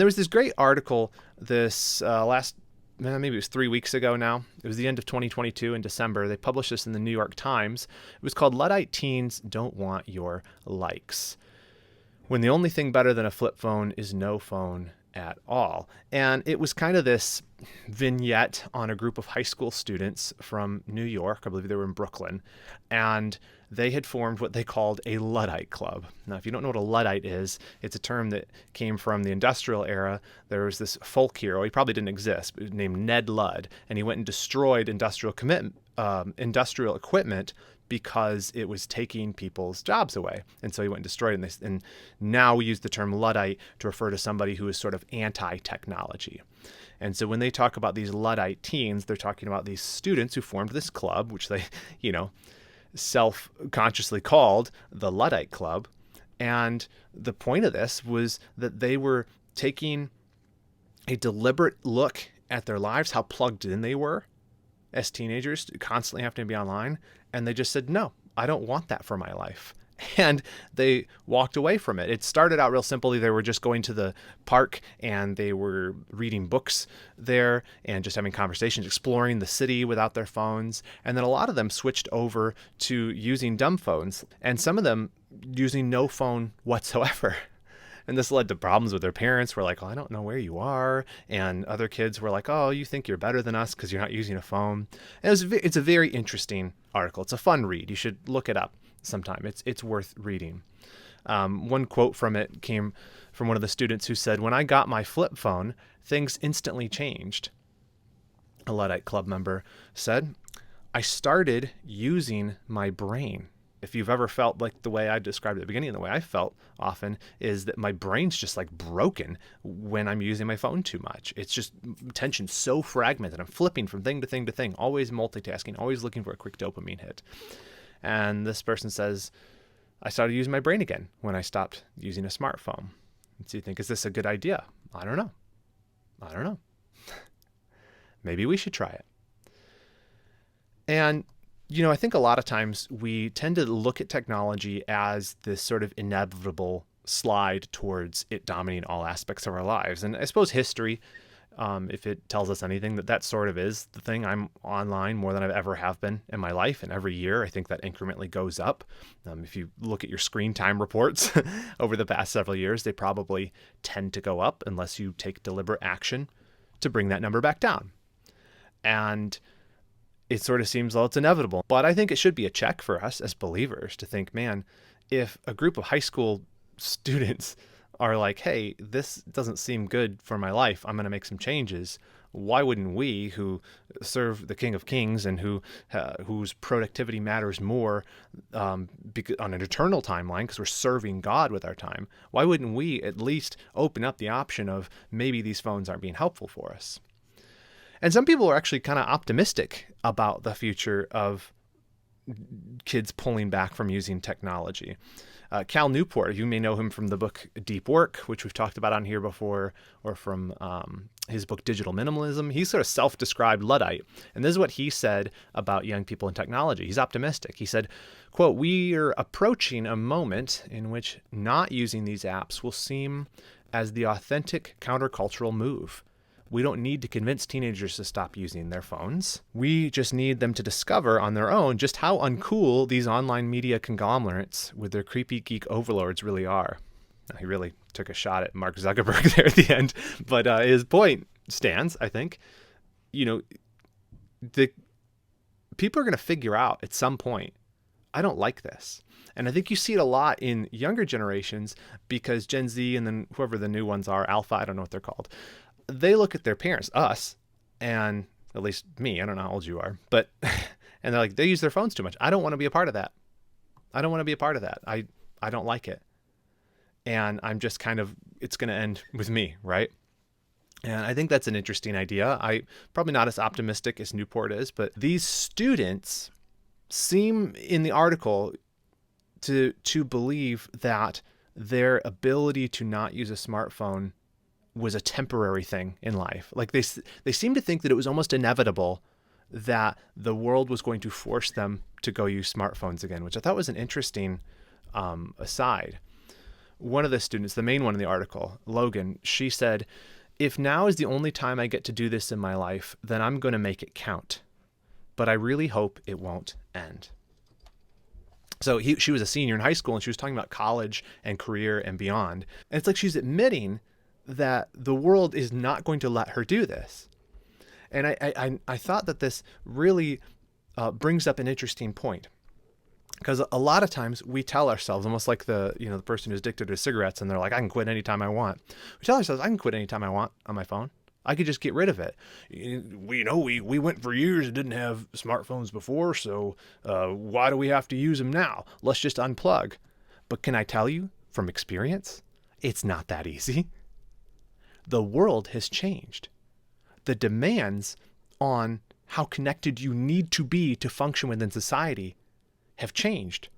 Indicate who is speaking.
Speaker 1: There was this great article this maybe it was 3 weeks ago now. It was the end of 2022 in December. They published this in the New York Times. It was called Luddite Teens Don't Want Your Likes, when the only thing better than a flip phone is no phone at all. And it was kind of this vignette on a group of high school students from New York. I believe they were in Brooklyn. And they had formed what they called a Luddite club. Now, if you don't know what a Luddite is, it's a term that came from the industrial era. There was this folk hero, he probably didn't exist, but named Ned Ludd, and he went and destroyed industrial equipment because it was taking people's jobs away. And so he went and destroyed it. And now we use the term Luddite to refer to somebody who is sort of anti-technology. And so when they talk about these Luddite teens, they're talking about these students who formed this club, which they, self-consciously called the Luddite Club. And the point of this was that they were taking a deliberate look at their lives, how plugged in they were as teenagers, constantly having to be online. And they just said, no, I don't want that for my life. And they walked away from it. It started out real simply. They were just going to the park and they were reading books there and just having conversations, exploring the city without their phones. And then a lot of them switched over to using dumb phones, and some of them using no phone whatsoever. And this led to problems with their parents. Were like, oh, I don't know where you are. And other kids were like, oh, you think you're better than us because you're not using a phone. And it's a very interesting article. It's a fun read. You should look it up sometime. It's worth reading. One quote from it came from one of the students who said, when I got my flip phone, things instantly changed. A Luddite Club member said, I started using my brain. If you've ever felt like the way I described at the beginning, the way I felt often is that my brain's just like broken when I'm using my phone too much. It's just attention so fragmented. I'm flipping from thing to thing to thing, always multitasking, always looking for a quick dopamine hit. And this person says, I started using my brain again when I stopped using a smartphone. And so you think, is this a good idea? I don't know. Maybe we should try it. And I think a lot of times we tend to look at technology as this sort of inevitable slide towards it dominating all aspects of our lives. And I suppose history, if it tells us anything, that sort of is the thing. I'm online more than I've ever have been in my life. And every year, I think that incrementally goes up. If you look at your screen time reports over the past several years, they probably tend to go up unless you take deliberate action to bring that number back down. And it sort of seems, well, it's inevitable. But I think it should be a check for us as believers to think, man, if a group of high school students are like, hey, this doesn't seem good for my life, I'm going to make some changes. Why wouldn't we, who serve the King of Kings and whose productivity matters more on an eternal timeline, because we're serving God with our time, why wouldn't we at least open up the option of maybe these phones aren't being helpful for us? And some people are actually kind of optimistic about the future of kids pulling back from using technology. Cal Newport, you may know him from the book Deep Work, which we've talked about on here before, or from his book Digital Minimalism. He's sort of self-described Luddite. And this is what he said about young people and technology. He's optimistic. He said, quote, we are approaching a moment in which not using these apps will seem as the authentic countercultural move. We don't need to convince teenagers to stop using their phones. We just need them to discover on their own just how uncool these online media conglomerates with their creepy geek overlords really are. Now, he really took a shot at Mark Zuckerberg there at the end, but his point stands, I think. The people are going to figure out at some point, I don't like this. And I think you see it a lot in younger generations because Gen Z and then whoever the new ones are, Alpha, I don't know what they're called, they look at their parents, us, and at least me, I don't know how old you are, but, and they're like, they use their phones too much. I don't want to be a part of that. I don't like it. And I'm just kind of, it's going to end with me, right? And I think that's an interesting idea. I probably not as optimistic as Newport is, but these students seem in the article to believe that their ability to not use a smartphone was a temporary thing in life. Like they seem to think that it was almost inevitable that the world was going to force them to go use smartphones again, which I thought was an interesting aside. one of the students, the main one in the article, Logan, she said, if now is the only time I get to do this in my life, then I'm going to make it count. But I really hope it won't end. So she was a senior in high school, and she was talking about college and career and beyond. And it's like she's admitting that the world is not going to let her do this. And I thought that this really brings up an interesting point. Because a lot of times we tell ourselves, almost like the person who's addicted to cigarettes, and they're like, I can quit anytime I want. We tell ourselves, I can quit anytime I want on my phone. I could just get rid of it. We went for years and didn't have smartphones before, so why do we have to use them now? Let's just unplug. But can I tell you from experience, it's not that easy. The world has changed. The demands on how connected you need to be to function within society have changed.